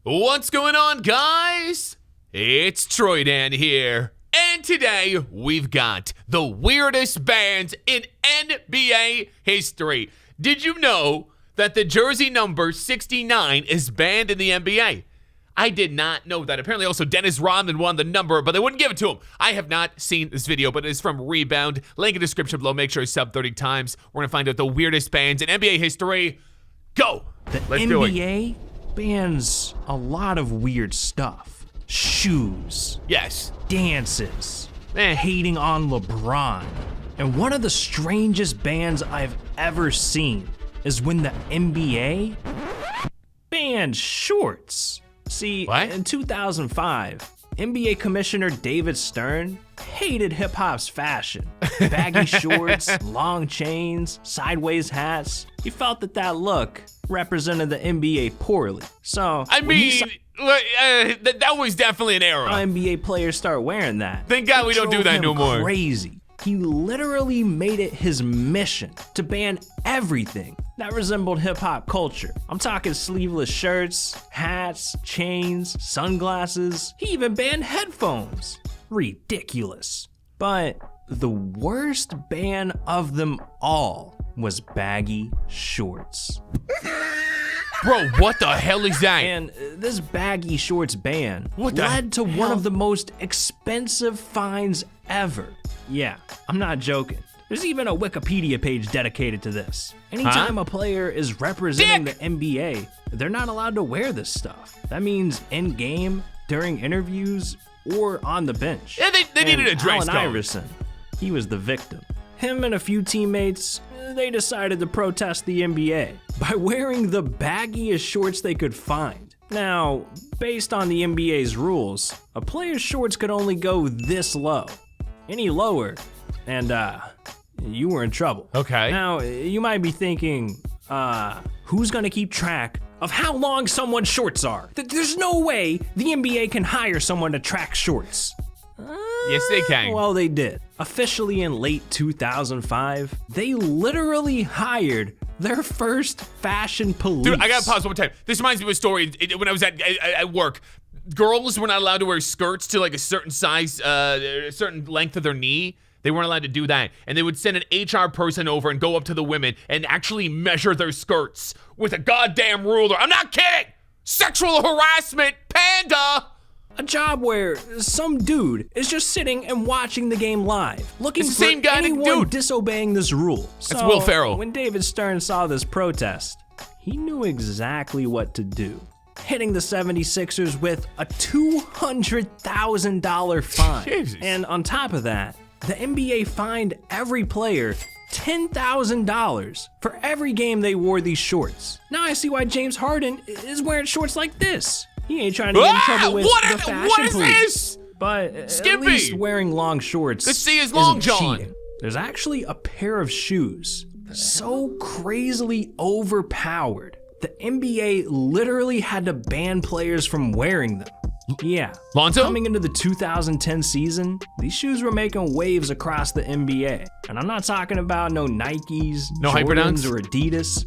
What's going on, guys? It's Troydan here. And today, we've got the weirdest bands in NBA history. Did you know that the jersey number 69 is banned in the NBA? I did not know that. Apparently, also, Dennis Rodman won the number, but they wouldn't give it to him. I have not seen this video, but it is from Rebound. Link in the description below. Make sure you sub 30 times. We're going to find out the weirdest bands in NBA history. Go! Let's do it. The NBA bans a lot of weird stuff. Shoes. Yes. Dances. Hating on LeBron. And one of the strangest bans I've ever seen is when the NBA banned shorts. See, What? in 2005, NBA Commissioner David Stern hated hip-hop's fashion. Baggy shorts, long chains, sideways hats. He felt that look represented the NBA poorly. So, I when he mean, that was definitely an era. NBA players start wearing that. Thank God It we don't do drove that him no more. Crazy. He literally made it his mission to ban everything that resembled hip-hop culture. I'm talking sleeveless shirts, hats, chains, sunglasses. He even banned headphones. Ridiculous. But the worst ban of them all was baggy shorts. Bro, what the hell is that? And this baggy shorts ban What the led to hell? one of the most expensive fines ever. Yeah, I'm not joking. There's even a Wikipedia page dedicated to this. Anytime a player is representing Dick! the NBA, they're not allowed to wear this stuff. That means in-game, during interviews, or on the bench. Yeah, they needed a dress Allen code. Iverson, he was the victim. Him and a few teammates, they decided to protest the NBA by wearing the baggiest shorts they could find. Now, based on the NBA's rules, a player's shorts could only go this low. Any lower, and you were in trouble. Okay. Now, you might be thinking, who's gonna keep track of how long someone's shorts are? There's no way the NBA can hire someone to track shorts. Yes, they can. Well, they did. Officially in late 2005, they literally hired their first fashion police. Dude, I gotta pause one more time. This reminds me of a story. When I was at work, girls were not allowed to wear skirts to like a certain size, a certain length of their knee. They weren't allowed to do that. And they would send an HR person over and go up to the women and actually measure their skirts with a goddamn ruler. I'm not kidding! Sexual harassment, panda! A job where some dude is just sitting and watching the game live, looking It's for the same guy, anyone dude. disobeying this rule. That's Will Ferrell. When David Stern saw this protest, he knew exactly what to do. Hitting the 76ers with a $200,000 fine. Jesus. And on top of that, the NBA fined every player $10,000 for every game they wore these shorts. Now I see why James Harden is wearing shorts like this. He ain't trying to get in trouble with the fashion police. This? But Skippy. at least wearing long shorts Let's see his long isn't john. cheating. There's actually a pair of shoes so crazily overpowered, the NBA literally had to ban players from wearing them. Yeah, Lonzo? coming into the 2010 season, these shoes were making waves across the NBA. And I'm not talking about no Nikes, No Jordans, Hyperdunks? or Adidas.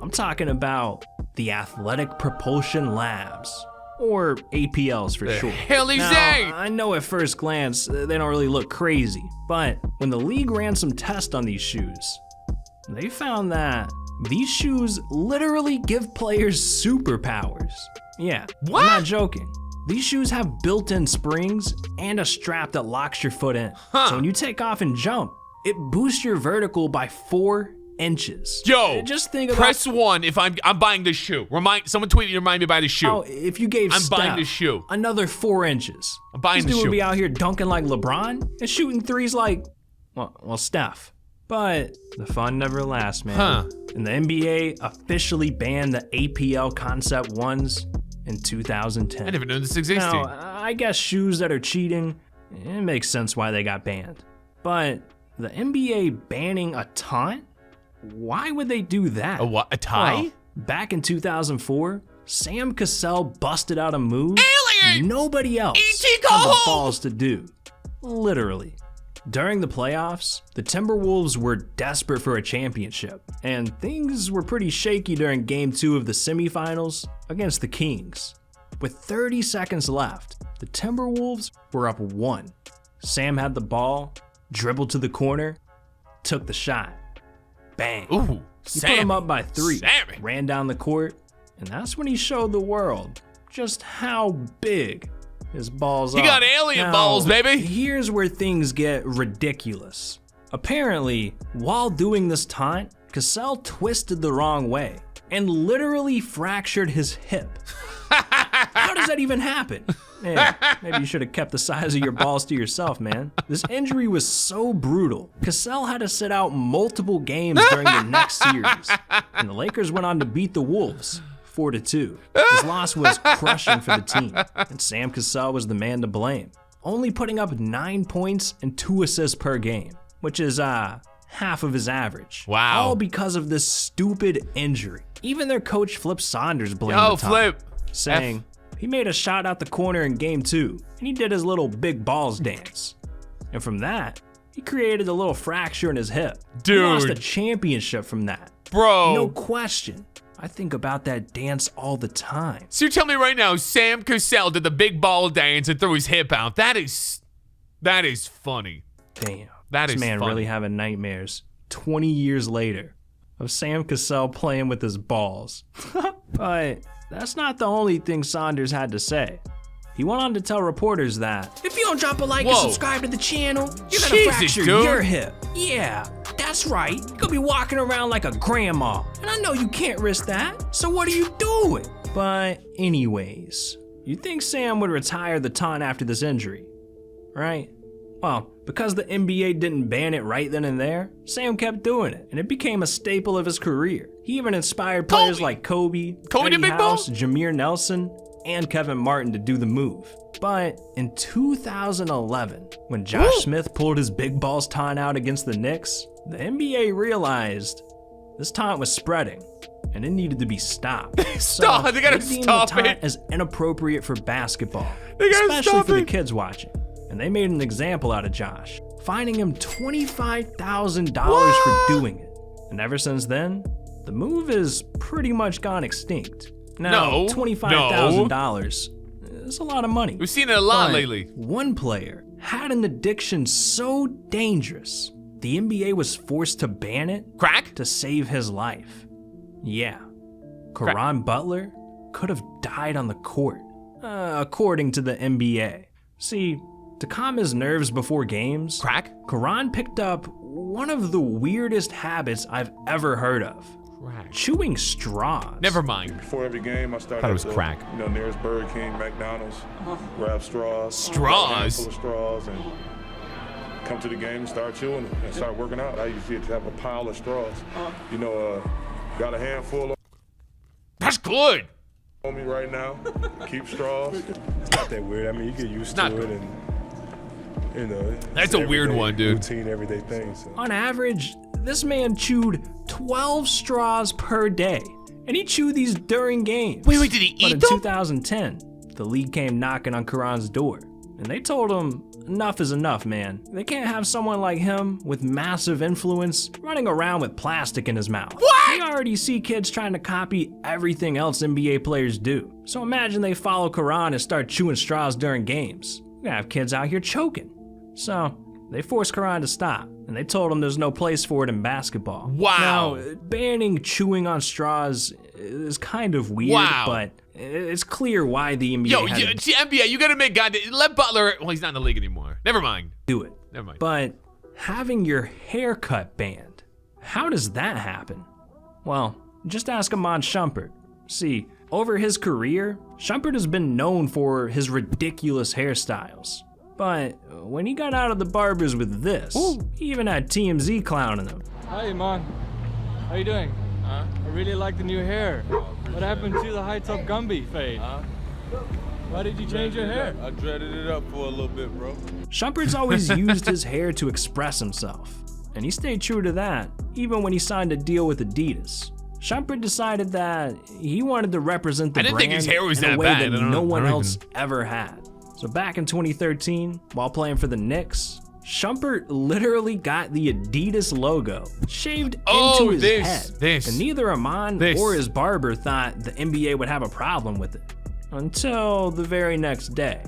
I'm talking about the Athletic Propulsion Labs, or APLs for short. hell is Now, that? I know at first glance they don't really look crazy, but when the league ran some tests on these shoes, they found that these shoes literally give players superpowers. Yeah, What? I'm not joking. These shoes have built-in springs and a strap that locks your foot in. Huh. So when you take off and jump, it boosts your vertical by 4 inches. Yo, just think about press 1 if I'm buying this shoe. Someone tweet me to remind me to buy this shoe. how if you gave I'm buying Steph this shoe. another 4 inches. I'm buying this this dude shoe. would be out here dunking like LeBron and shooting threes like, well, Steph. But the fun never lasts, man. Huh. And the NBA officially banned the APL Concept Ones in 2010. I didn't even know this existed. Now, I guess shoes that are cheating, it makes sense why they got banned. But the NBA banning a taunt? Why would they do that? A what? A tie? Well, back in 2004, Sam Cassell busted out a move Alien! nobody else E.T. had the Cole! balls to do. Literally. During the playoffs, the Timberwolves were desperate for a championship, and things were pretty shaky during Game 2 of the semifinals against the Kings. With 30 seconds left, the Timberwolves were up 1. Sam had the ball, dribbled to the corner, took the shot. Bang. Ooh, He put him up by 3, Sammy. ran down the court, and that's when he showed the world just how big his balls are. He got alien Now, balls, baby. Here's where things get ridiculous. Apparently, while doing this taunt, Cassell twisted the wrong way and literally fractured his hip. How does that even happen? Yeah, maybe you should have kept the size of your balls to yourself, man. This injury was so brutal, Cassell had to sit out multiple games during the next series, and the Lakers went on to beat the Wolves 4-2. His loss was crushing for the team, and Sam Cassell was the man to blame, only putting up 9 points and 2 assists per game, which is half of his average. Wow. All because of this stupid injury. Even their coach Flip Saunders blamed Yo, the time, Flip. saying he made a shot out the corner in game 2, and he did his little big balls dance. And from that, he created a little fracture in his hip. He lost a Dude. championship from that. Bro. No question. I think about that dance all the time. So you tell me right now, Sam Cassell did the big ball dance and threw his hip out. That is funny. Damn. That this is man funny. really having nightmares 20 years later of Sam Cassell playing with his balls. But that's not the only thing Saunders had to say. He went on to tell reporters that if you don't drop a like and Whoa. subscribe to the channel, you're gonna Jesus, fracture dude. your hip. Yeah, that's right. You're gonna be walking around like a grandma. And I know you can't risk that, so what are you doing? But anyways, you think Sam would retire the taunt after this injury, right? Well, because the NBA didn't ban it right then and there, Sam kept doing it, and it became a staple of his career. He even inspired players like Kobe, Kobe the Eddie big House, ball? Jameer Nelson, and Kevin Martin to do the move. But in 2011, when Josh Woo! Smith pulled his big balls taunt out against the Knicks, the NBA realized this taunt was spreading, and it needed to be stopped. Stop, they gotta deemed stop the taunt it. as inappropriate for basketball, They gotta especially stop for the it. kids watching. And they made an example out of Josh, fining him $25,000 for doing it. And ever since then, the move is pretty much gone extinct. Now, No, $25,000 is a lot of money. We've seen it a lot But lately. one player had an addiction so dangerous, the NBA was forced to ban it Crack? to save his life. Yeah, Caron Butler could have died on the court, according to the NBA. See, to calm his nerves before games, Crack? Caron picked up one of the weirdest habits I've ever heard of. Crack. Chewing straws. Never mind. Before every game, I started Thought it was at the, crack. nearest Burger King, McDonald's, grab straws. Straws? Full of straws and come to the game and start chewing and start working out. I usually have a pile of straws. Got a handful of That's good. on me right now. Keep straws. It's not that weird. I mean, you get used Not- to it, and That's it's a weird everyday one, dude. Routine, everyday thing. So. On average, this man chewed 12 straws per day, and he chewed these during games. Wait, did he But eat in them? 2010, the league came knocking on Caron's door, and they told him, enough is enough, man. They can't have someone like him with massive influence running around with plastic in his mouth. What? We already see kids trying to copy everything else NBA players do. So imagine they follow Caron and start chewing straws during games. We're gonna have kids out here choking. So they forced Caron to stop, and they told him there's no place for it in basketball. Wow. Now, banning chewing on straws is kind of weird, Wow. but it's clear why the NBA Yo, had to NBA, you gotta make God. Let Butler. Well, he's not in the league anymore. Never mind. do it. Never mind. But having your haircut banned, how does that happen? Well, just ask Amon Shumpert. See, over his career, Shumpert has been known for his ridiculous hairstyles. But when he got out of the barbers with this, he even had TMZ clowning him. Hi, Iman. How you doing? I really like the new hair. What happened to the high top Gumby fade? Why did you change your hair? I dreaded it up for a little bit, bro. Shumpert's always used his hair to express himself, and he stayed true to that, even when he signed a deal with Adidas. Shumpert decided that he wanted to represent the I didn't brand think his hair was in a that way bad. that I don't no know. I one don't else ever had. So back in 2013, while playing for the Knicks, Shumpert literally got the Adidas logo shaved into his head. this. And neither Amon This. or his barber thought the NBA would have a problem with it. Until the very next day.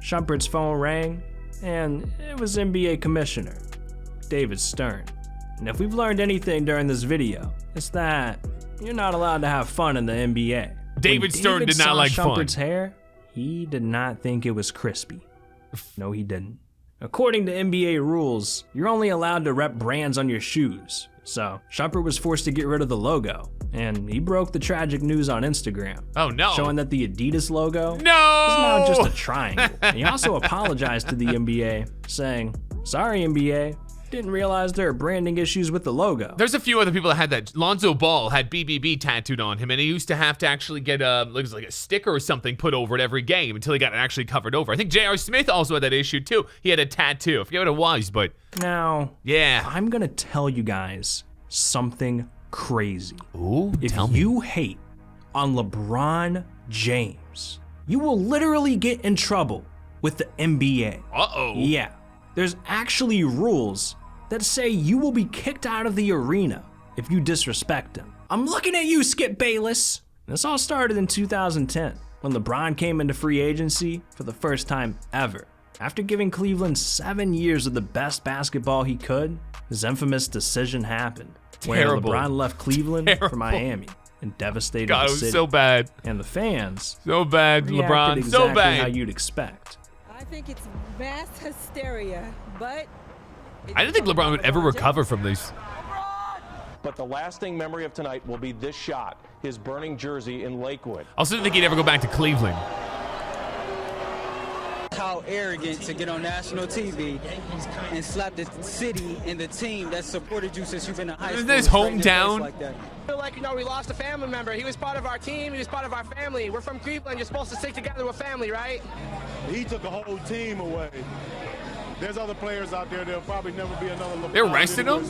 Shumpert's phone rang, and it was NBA Commissioner David Stern. And if we've learned anything during this video, it's that you're not allowed to have fun in the NBA. David Stern David did not saw like fun. Shumpert's hair, he did not think it was crispy. No, he didn't. According to NBA rules, you're only allowed to rep brands on your shoes. So Shumpert was forced to get rid of the logo, and he broke the tragic news on Instagram. Oh no. Showing that the Adidas logo No! is now just a triangle. And he also apologized to the NBA, saying, "Sorry, NBA, didn't realize there are branding issues with the logo." There's a few other people that had that. Lonzo Ball had BBB tattooed on him, and he used to have to actually get like a sticker or something put over it every game until he got it actually covered over. I think J.R. Smith also had that issue too. He had a tattoo. I forget what it was, but Now, yeah. I'm gonna tell you guys something crazy. Ooh, If you hate on LeBron James, you will literally get in trouble with the NBA. Uh-oh. Yeah, there's actually rules that say you will be kicked out of the arena if you disrespect him. I'm looking at you, Skip Bayless. This all started in 2010 when LeBron came into free agency for the first time ever. After giving Cleveland 7 years of the best basketball he could, his infamous decision happened, where Terrible. LeBron left Cleveland for Terrible. Miami and devastated God, it the was city. so bad. And the fans So bad, reacted LeBron. exactly So how bad. you'd expect. I think it's mass hysteria, but I didn't think LeBron would ever recover from this. But the lasting memory of tonight will be this shot, his burning jersey in Lakewood. I also didn't think he'd ever go back to Cleveland. How arrogant to get on national TV and slap the city and the team that supported you since you've been in high school. Isn't this straight in the face hometown? like that. I feel like, we lost a family member. He was part of our team. He was part of our family. We're from Cleveland. You're supposed to stick together with family, right? He took a whole team away. There's other players out there. There'll probably never be another LeBron. They arrested him?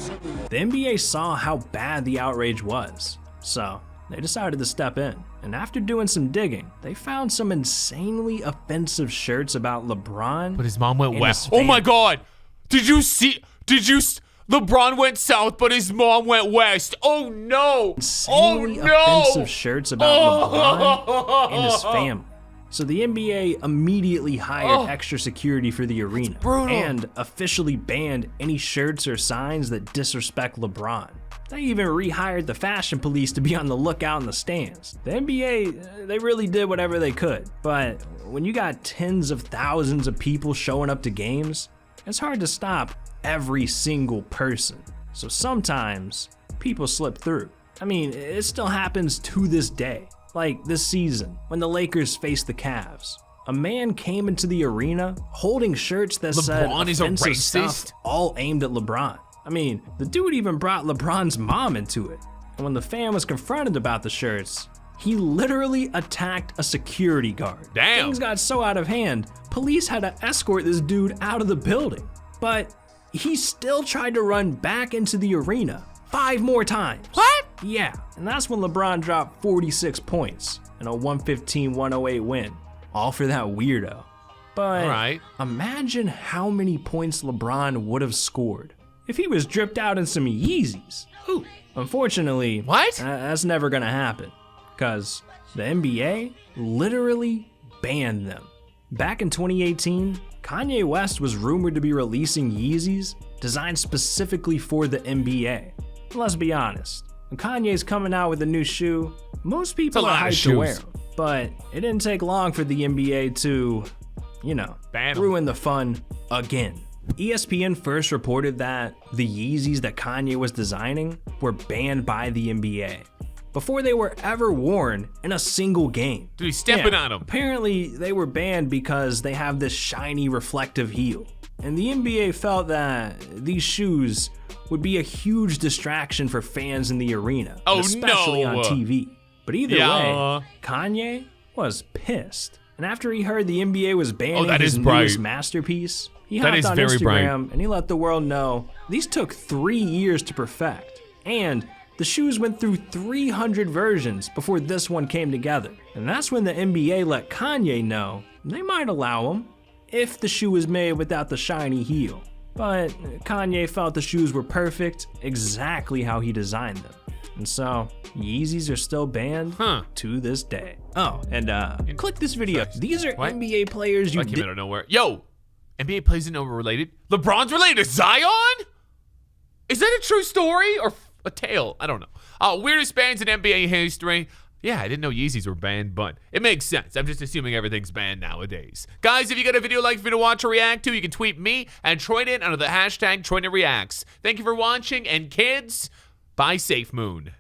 The NBA saw how bad the outrage was, so they decided to step in. And after doing some digging, they found some insanely offensive shirts about LeBron. But his mom went and west. his Oh my family. God. Did you see? LeBron went south, but his mom went west. Oh no. Insanely Oh no. offensive shirts about LeBron and his family. So the NBA immediately hired extra security for the arena brutal. and officially banned any shirts or signs that disrespect LeBron. They even rehired the fashion police to be on the lookout in the stands. The NBA, they really did whatever they could, but when you got tens of thousands of people showing up to games, it's hard to stop every single person. So sometimes people slip through. I mean, it still happens to this day. Like this season, when the Lakers faced the Cavs. A man came into the arena holding shirts that said LeBron is a offensive racist? stuff, all aimed at LeBron. I mean, the dude even brought LeBron's mom into it. And when the fan was confronted about the shirts, he literally attacked a security guard. Damn. Things got so out of hand, police had to escort this dude out of the building. But he still tried to run back into the arena 5 more times. What? Yeah, and that's when LeBron dropped 46 points in a 115-108 win, all for that weirdo. But All right. imagine how many points LeBron would have scored if he was dripped out in some Yeezys. Ooh. Unfortunately, What? that's never gonna happen, because the NBA literally banned them. Back in 2018, Kanye West was rumored to be releasing Yeezys designed specifically for the NBA. Let's be honest, when Kanye's coming out with a new shoe, most people It's a are lot of hyped to wear shoes. them. But it didn't take long for the NBA to, Ban 'em. ruin the fun again. ESPN first reported that the Yeezys that Kanye was designing were banned by the NBA before they were ever worn in a single game. Dude, he's stepping on 'em. Apparently, they were banned because they have this shiny reflective heel. And the NBA felt that these shoes would be a huge distraction for fans in the arena, Oh, and especially no. on TV. But either Yeah. way, Kanye was pissed. And after he heard the NBA was banning that his is bright. newest masterpiece, he That hopped is on very bright. Instagram and he let the world know these took 3 years to perfect. And the shoes went through 300 versions before this one came together. And that's when the NBA let Kanye know they might allow him if the shoe was made without the shiny heel. But Kanye felt the shoes were perfect, exactly how he designed them. And so, Yeezys are still banned to this day. Oh, and click this video. These are What? NBA players you That came out of nowhere. Yo, NBA players in over related. LeBron's related to Zion? Is that a true story or a tale? I don't know. Weirdest bands in NBA history. Yeah, I didn't know Yeezys were banned, but it makes sense. I'm just assuming everything's banned nowadays. Guys, if you got a video you'd like for me to watch or react to, you can tweet me and Troydan under the hashtag TroydanReacts. Thank you for watching, and kids, buy Safe Moon.